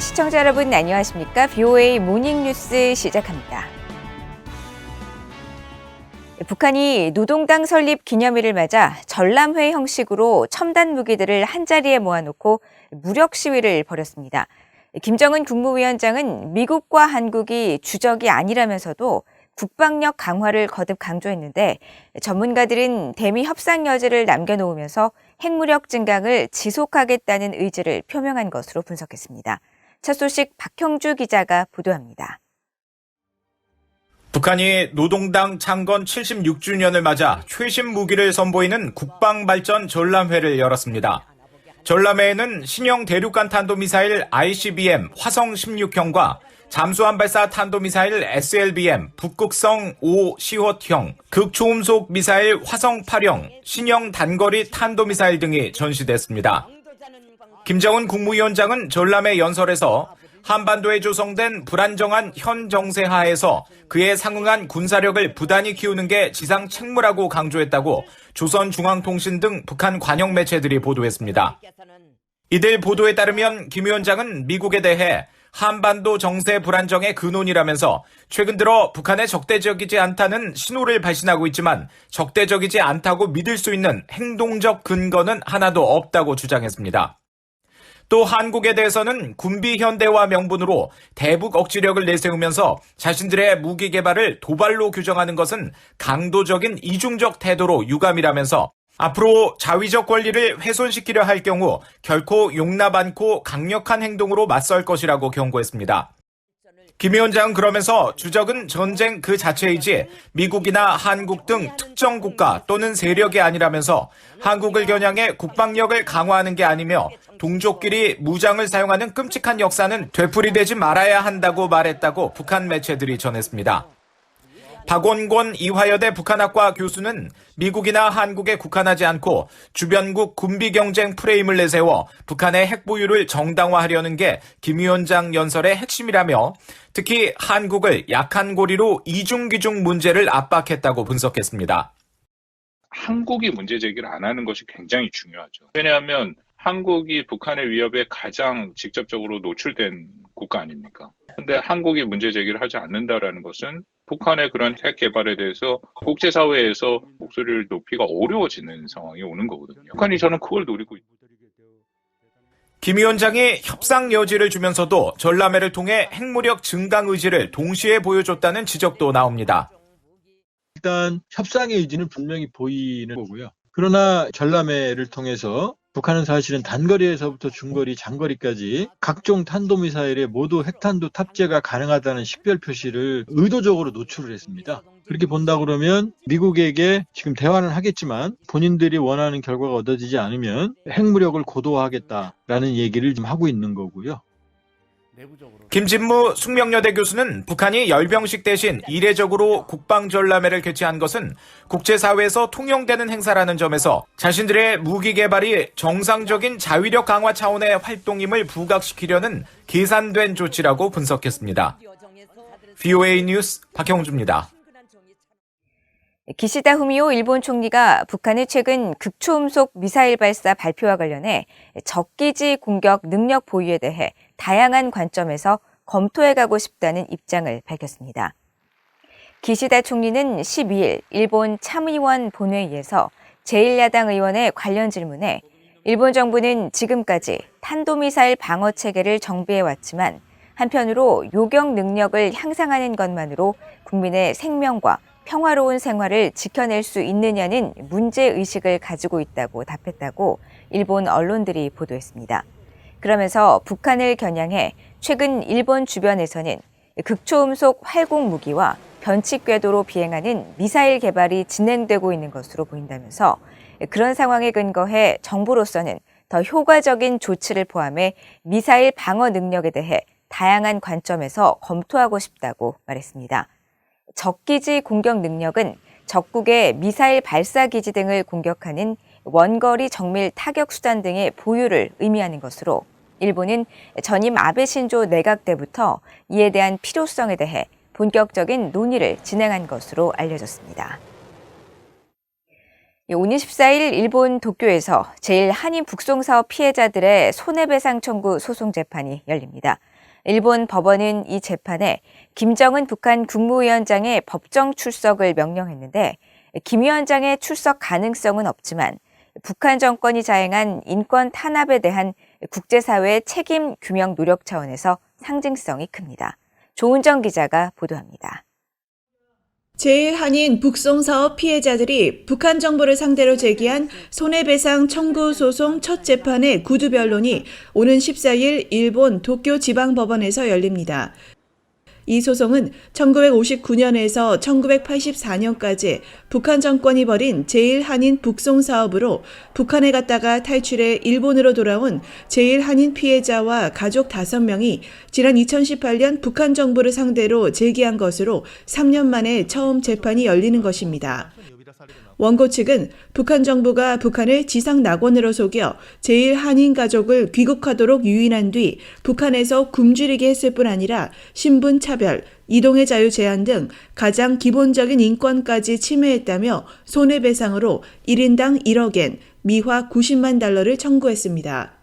시청자 여러분 안녕하십니까? BOA 모닝뉴스 시작합니다. 북한이 노동당 설립 기념일을 맞아 전람회 형식으로 첨단 무기들을 한자리에 모아놓고 무력 시위를 벌였습니다. 김정은 국무위원장은 미국과 한국이 주적이 아니라면서도 국방력 강화를 거듭 강조했는데 전문가들은 대미 협상 여지를 남겨놓으면서 핵무력 증강을 지속하겠다는 의지를 표명한 것으로 분석했습니다. 첫 소식 박형주 기자가 보도합니다. 북한이 노동당 창건 76주년을 맞아 최신 무기를 선보이는 국방발전 전람회를 열었습니다. 전람회에는 신형 대륙간 탄도미사일 ICBM 화성 16형과 잠수함 발사 탄도미사일 SLBM 북극성 5 시톳형, 극초음속 미사일 화성 8형, 신형 단거리 탄도미사일 등이 전시됐습니다. 김정은 국무위원장은 전람회 연설에서 한반도에 조성된 불안정한 현 정세 하에서 그에 상응한 군사력을 부단히 키우는 게 지상 책무라고 강조했다고 조선중앙통신 등 북한 관영 매체들이 보도했습니다. 이들 보도에 따르면 김 위원장은 미국에 대해 한반도 정세 불안정의 근원이라면서 최근 들어 북한에 적대적이지 않다는 신호를 발신하고 있지만 적대적이지 않다고 믿을 수 있는 행동적 근거는 하나도 없다고 주장했습니다. 또 한국에 대해서는 군비 현대화 명분으로 대북 억지력을 내세우면서 자신들의 무기 개발을 도발로 규정하는 것은 강도적인 이중적 태도로 유감이라면서 앞으로 자위적 권리를 훼손시키려 할 경우 결코 용납 않고 강력한 행동으로 맞설 것이라고 경고했습니다. 김 위원장은 그러면서 주적은 전쟁 그 자체이지 미국이나 한국 등 특정 국가 또는 세력이 아니라면서 한국을 겨냥해 국방력을 강화하는 게 아니며 동족끼리 무장을 사용하는 끔찍한 역사는 되풀이되지 말아야 한다고 말했다고 북한 매체들이 전했습니다. 박원권 이화여대 북한학과 교수는 미국이나 한국에 국한하지 않고 주변국 군비경쟁 프레임을 내세워 북한의 핵보유를 정당화하려는 게 김 위원장 연설의 핵심이라며 특히 한국을 약한 고리로 이중기중 문제를 압박했다고 분석했습니다. 한국이 문제 제기를 안 하는 것이 굉장히 중요하죠. 왜냐하면 한국이 북한의 위협에 가장 직접적으로 노출된 국가 아닙니까? 근데 한국이 문제 제기를 하지 않는다라는 것은 북한의 그런 핵 개발에 대해서 국제사회에서 목소리를 높이기가 어려워지는 상황이 오는 거거든요. 북한이 저는 그걸 노리고 있습니다. 김 위원장이 협상 여지를 주면서도 전람회를 통해 핵무력 증강 의지를 동시에 보여줬다는 지적도 나옵니다. 일단 협상의 의지는 분명히 보이는 거고요. 그러나 전람회를 통해서 북한은 사실은 단거리에서부터 중거리, 장거리까지 각종 탄도미사일에 모두 핵탄두 탑재가 가능하다는 식별 표시를 의도적으로 노출을 했습니다. 그렇게 본다 그러면 미국에게 지금 대화는 하겠지만 본인들이 원하는 결과가 얻어지지 않으면 핵무력을 고도화하겠다라는 얘기를 좀 하고 있는 거고요. 김진무 숙명여대 교수는 북한이 열병식 대신 이례적으로 국방전람회를 개최한 것은 국제사회에서 통용되는 행사라는 점에서 자신들의 무기 개발이 정상적인 자위력 강화 차원의 활동임을 부각시키려는 계산된 조치라고 분석했습니다. BOA 뉴스 박형주입니다. 기시다 후미오 일본 총리가 북한의 최근 극초음속 미사일 발사 발표와 관련해 적기지 공격 능력 보유에 대해 다양한 관점에서 검토해가고 싶다는 입장을 밝혔습니다. 기시다 총리는 12일 일본 참의원 본회의에서 제1야당 의원의 관련 질문에 일본 정부는 지금까지 탄도미사일 방어 체계를 정비해왔지만 한편으로 요격 능력을 향상하는 것만으로 국민의 생명과 평화로운 생활을 지켜낼 수 있느냐는 문제의식을 가지고 있다고 답했다고 일본 언론들이 보도했습니다. 그러면서 북한을 겨냥해 최근 일본 주변에서는 극초음속 활공 무기와 변칙 궤도로 비행하는 미사일 개발이 진행되고 있는 것으로 보인다면서 그런 상황에 근거해 정부로서는 더 효과적인 조치를 포함해 미사일 방어 능력에 대해 다양한 관점에서 검토하고 싶다고 말했습니다. 적기지 공격 능력은 적국의 미사일 발사 기지 등을 공격하는 원거리 정밀 타격 수단 등의 보유를 의미하는 것으로 일본은 전임 아베 신조 내각 때부터 이에 대한 필요성에 대해 본격적인 논의를 진행한 것으로 알려졌습니다. 오는 14일 일본 도쿄에서 제1 한인 북송사업 피해자들의 손해배상 청구 소송 재판이 열립니다. 일본 법원은 이 재판에 김정은 북한 국무위원장의 법정 출석을 명령했는데 김 위원장의 출석 가능성은 없지만 북한 정권이 자행한 인권 탄압에 대한 국제사회의 책임 규명 노력 차원에서 상징성이 큽니다. 조은정 기자가 보도합니다. 제1한인 북송사업 피해자들이 북한 정부를 상대로 제기한 손해배상 청구 소송 첫 재판의 구두 변론이 오는 14일 일본 도쿄 지방법원에서 열립니다. 이 소송은 1959년에서 1984년까지 북한 정권이 벌인 제1한인 북송 사업으로 북한에 갔다가 탈출해 일본으로 돌아온 제1한인 피해자와 가족 5명이 지난 2018년 북한 정부를 상대로 제기한 것으로 3년 만에 처음 재판이 열리는 것입니다. 원고 측은 북한 정부가 북한을 지상 낙원으로 속여 제1한인 가족을 귀국하도록 유인한 뒤 북한에서 굶주리게 했을 뿐 아니라 신분 차별, 이동의 자유 제한 등 가장 기본적인 인권까지 침해했다며 손해배상으로 1인당 1억엔, 미화 90만 달러를 청구했습니다.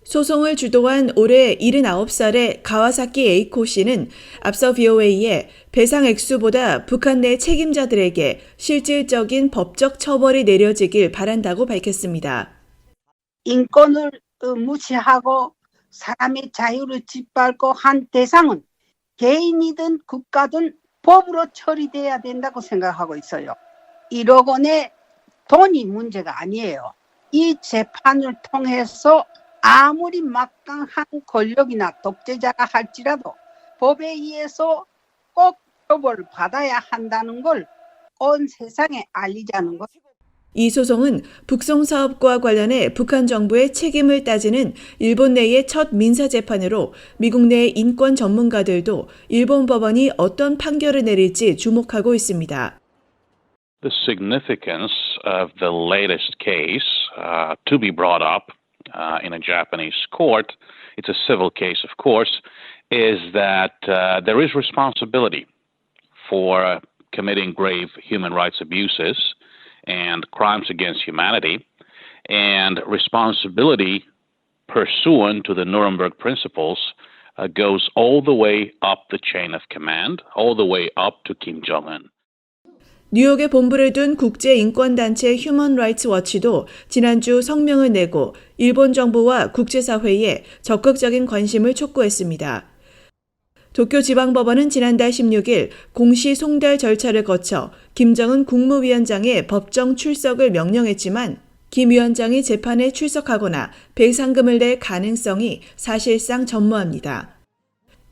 소송을 주도한 올해 79살의 가와사키 에이코 씨는 앞서 VOA에 배상 액수보다 북한 내 책임자들에게 실질적인 법적 처벌이 내려지길 바란다고 밝혔습니다. 인권을 무시하고 사람의 자유를 짓밟고 한 대상은 개인이든 국가든 법으로 처리돼야 된다고 생각하고 있어요. 1억 원의 돈이 문제가 아니에요. 이 재판을 통해서 아무리 막강한 권력이나 독재자가 할지라도 법에 의해서 꼭 처벌을 받아야 한다는 걸 온 세상에 알리자는 것. 이 소송은 북송 사업과 관련해 북한 정부의 책임을 따지는 일본 내의 첫 민사 재판으로 미국 내 인권 전문가들도 일본 법원이 어떤 판결을 내릴지 주목하고 있습니다. The significance of the latest case to be brought up in a Japanese court, it's a civil case, of course, is that there is responsibility for committing grave human rights abuses and crimes against humanity, and responsibility pursuant to the Nuremberg principles goes all the way up the chain of command, all the way up to Kim Jong-un. 뉴욕에 본부를 둔 국제인권단체 휴먼 라이츠 워치도 지난주 성명을 내고 일본 정부와 국제사회에 적극적인 관심을 촉구했습니다. 도쿄지방법원은 지난달 16일 공시 송달 절차를 거쳐 김정은 국무위원장의 법정 출석을 명령했지만 김 위원장이 재판에 출석하거나 배상금을 낼 가능성이 사실상 전무합니다.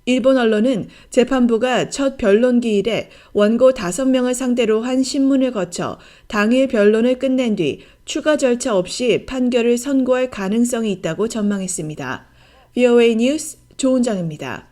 일본 언론은 재판부가 첫 변론기 이래 원고 5명을 상대로 한 신문을 거쳐 당일 변론을 끝낸 뒤 추가 절차 없이 판결을 선고할 가능성이 있다고 전망했습니다. VOA 뉴스 조은정입니다.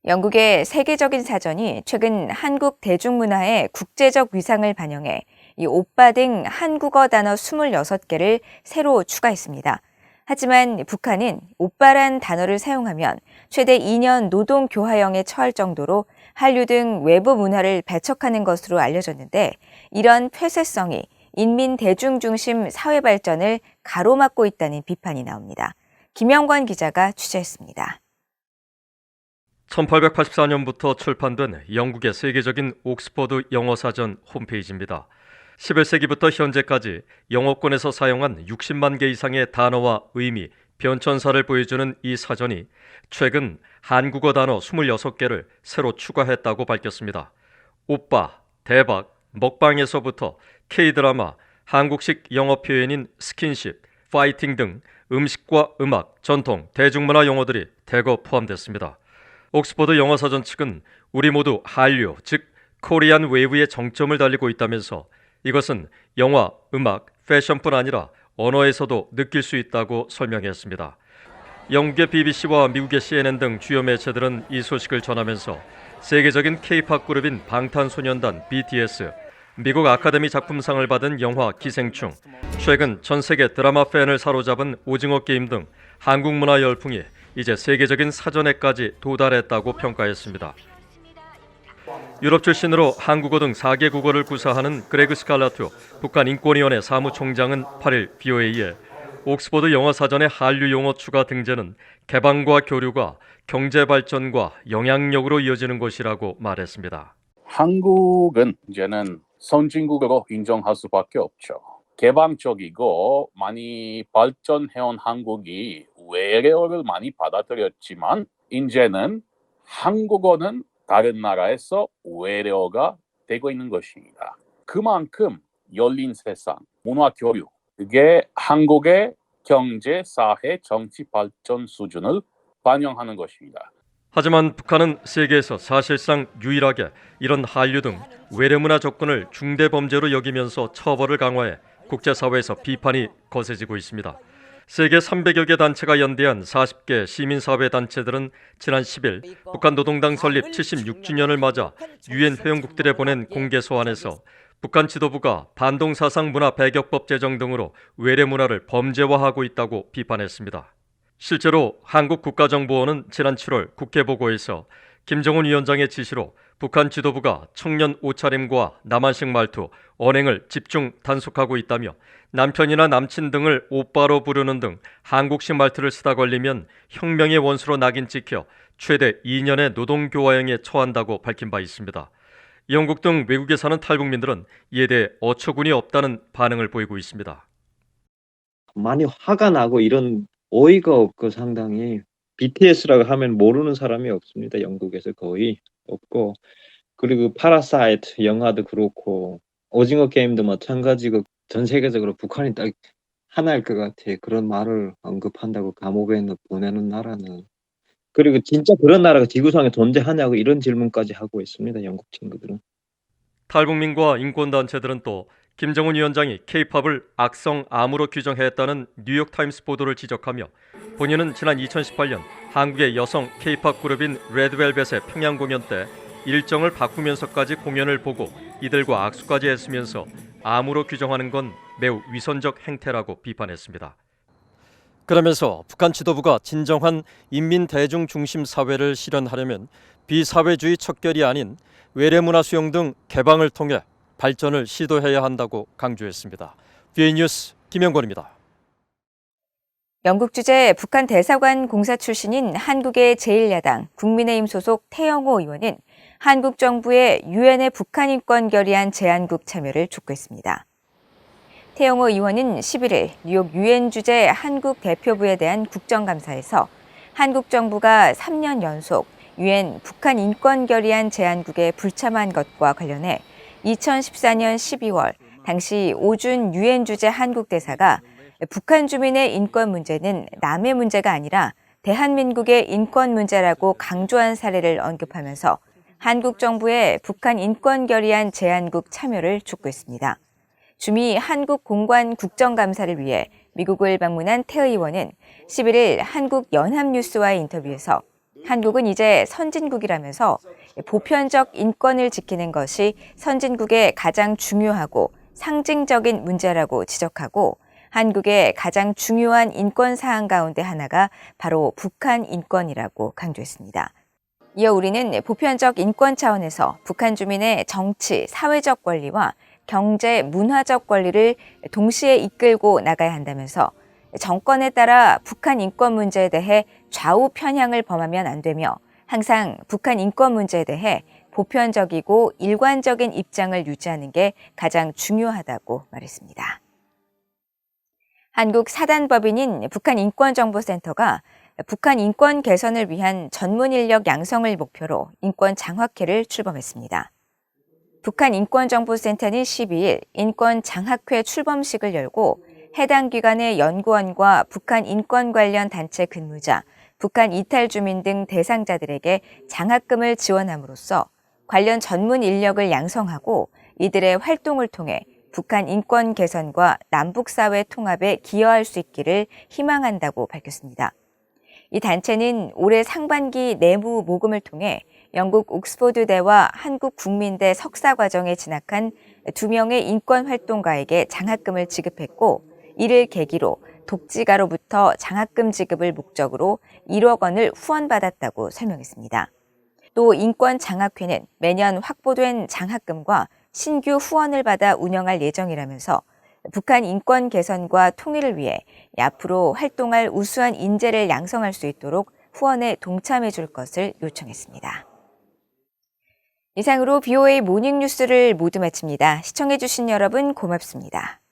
영국의 세계적인 사전이 최근 한국 대중문화의 국제적 위상을 반영해 이 오빠 등 한국어 단어 26개를 새로 추가했습니다. 하지만 북한은 오빠란 단어를 사용하면 최대 2년 노동 교화형에 처할 정도로 한류 등 외부 문화를 배척하는 것으로 알려졌는데 이런 폐쇄성이 인민 대중 중심 사회 발전을 가로막고 있다는 비판이 나옵니다. 김영관 기자가 취재했습니다. 1884년부터 출판된 영국의 세계적인 옥스퍼드 영어사전 홈페이지입니다. 11세기부터 현재까지 영어권에서 사용한 60만 개 이상의 단어와 의미, 변천사를 보여주는 이 사전이 최근 한국어 단어 26개를 새로 추가했다고 밝혔습니다. 오빠, 대박, 먹방에서부터 K-드라마, 한국식 영어 표현인 스킨십, 파이팅 등 음식과 음악, 전통, 대중문화 용어들이 대거 포함됐습니다. 옥스퍼드 영어사전 측은 우리 모두 한류, 즉 코리안 웨이브의 정점을 달리고 있다면서 이것은 영화, 음악, 패션뿐 아니라 언어에서도 느낄 수 있다고 설명했습니다. 영국의 BBC와 미국의 CNN 등 주요 매체들은 이 소식을 전하면서 세계적인 K-팝 그룹인 방탄소년단 BTS, 미국 아카데미 작품상을 받은 영화 기생충, 최근 전 세계 드라마 팬을 사로잡은 오징어 게임 등 한국 문화 열풍이 이제 세계적인 사전에까지 도달했다고 평가했습니다. 유럽 출신으로 한국어 등 4개 국어를 구사하는 그레그 스칼라투 북한 인권위원회 사무총장은 8일 VOA에 옥스퍼드 영어사전의 한류 용어 추가 등재는 개방과 교류가 경제 발전과 영향력으로 이어지는 것이라고 말했습니다. 한국은 이제는 선진국으로 인정할 수밖에 없죠. 개방적이고 많이 발전해온 한국이 외래어를 많이 받아들였지만 이제는 한국어는 다른 나라에서 외래어가 되고 있는 것입니다. 그만큼 열린 세상, 문화 교류, 그게 한국의 경제, 사회, 정치 발전 수준을 반영하는 것입니다. 하지만 북한은 세계에서 사실상 유일하게 이런 한류 등 외래문화 접근을 중대범죄로 여기면서 처벌을 강화해 국제사회에서 비판이 거세지고 있습니다. 세계 300여 개 단체가 연대한 40개 시민사회단체들은 지난 10일 북한 노동당 설립 76주년을 맞아 유엔 회원국들에 보낸 공개 소환에서 북한 지도부가 반동사상 문화 배격법 제정 등으로 외래문화를 범죄화하고 있다고 비판했습니다. 실제로 한국 국가정보원은 지난 7월 국회 보고에서 김정은 위원장의 지시로 북한 지도부가 청년 옷차림과 남한식 말투, 언행을 집중 단속하고 있다며 남편이나 남친 등을 오빠로 부르는 등 한국식 말투를 쓰다 걸리면 혁명의 원수로 낙인 찍혀 최대 2년의 노동교화형에 처한다고 밝힌 바 있습니다. 영국 등 외국에 사는 탈북민들은 이에 대해 어처구니 없다는 반응을 보이고 있습니다. 많이 화가 나고 이런 어이가 없고 상당히 BTS라고 하면 모르는 사람이 없습니다. 영국에서 거의 없고 그리고 파라사이트 영화도 그렇고 오징어 게임도 마찬가지고 전 세계적으로 북한이 딱 하나일 것 같아. 그런 말을 언급한다고 감옥에 보내는 나라는. 그리고 진짜 그런 나라가 지구상에 존재하냐고 이런 질문까지 하고 있습니다. 영국 친구들은. 탈북민과 인권단체들은 또 김정은 위원장이 K-팝을 악성 암으로 규정했다는 뉴욕타임스 보도를 지적하며 본인은 지난 2018년 한국의 여성 K-팝 그룹인 레드벨벳의 평양 공연 때 일정을 바꾸면서까지 공연을 보고 이들과 악수까지 했으면서 암으로 규정하는 건 매우 위선적 행태라고 비판했습니다. 그러면서 북한 지도부가 진정한 인민 대중 중심 사회를 실현하려면 비사회주의 척결이 아닌 외래문화 수용 등 개방을 통해 발전을 시도해야 한다고 강조했습니다. BA 뉴스 김영권입니다. 영국 주재 북한 대사관 공사 출신인 한국의 제1야당 국민의힘 소속 태영호 의원은 한국 정부의 유엔의 북한 인권 결의안 제안국 참여를 촉구했습니다. 태영호 의원은 11일 뉴욕 유엔 주재 한국 대표부에 대한 국정감사에서 한국 정부가 3년 연속 유엔 북한 인권 결의안 제안국에 불참한 것과 관련해 2014년 12월 당시 오준 유엔 주재 한국 대사가 북한 주민의 인권 문제는 남의 문제가 아니라 대한민국의 인권 문제라고 강조한 사례를 언급하면서 한국 정부의 북한 인권 결의안 제안국 참여를 촉구했습니다. 주미 한국 공관 국정감사를 위해 미국을 방문한 태 의원은 11일 한국 연합뉴스와의 인터뷰에서 한국은 이제 선진국이라면서 보편적 인권을 지키는 것이 선진국의 가장 중요하고 상징적인 문제라고 지적하고 한국의 가장 중요한 인권 사항 가운데 하나가 바로 북한 인권이라고 강조했습니다. 이어 우리는 보편적 인권 차원에서 북한 주민의 정치, 사회적 권리와 경제, 문화적 권리를 동시에 이끌고 나가야 한다면서 정권에 따라 북한 인권 문제에 대해 좌우 편향을 범하면 안 되며 항상 북한 인권 문제에 대해 보편적이고 일관적인 입장을 유지하는 게 가장 중요하다고 말했습니다. 한국 사단법인인 북한인권정보센터가 북한 인권 개선을 위한 전문 인력 양성을 목표로 인권 장학회를 출범했습니다. 북한인권정보센터는 12일 인권 장학회 출범식을 열고 해당 기관의 연구원과 북한 인권 관련 단체 근무자, 북한 이탈 주민 등 대상자들에게 장학금을 지원함으로써 관련 전문 인력을 양성하고 이들의 활동을 통해 북한 인권 개선과 남북사회 통합에 기여할 수 있기를 희망한다고 밝혔습니다. 이 단체는 올해 상반기 내부 모금을 통해 영국 옥스퍼드대와 한국 국민대 석사 과정에 진학한 2명의 인권 활동가에게 장학금을 지급했고 이를 계기로 독지가로부터 장학금 지급을 목적으로 1억 원을 후원받았다고 설명했습니다. 또 인권 장학회는 매년 확보된 장학금과 신규 후원을 받아 운영할 예정이라면서 북한 인권 개선과 통일을 위해 앞으로 활동할 우수한 인재를 양성할 수 있도록 후원에 동참해 줄 것을 요청했습니다. 이상으로 BOA 모닝뉴스를 모두 마칩니다. 시청해 주신 여러분 고맙습니다.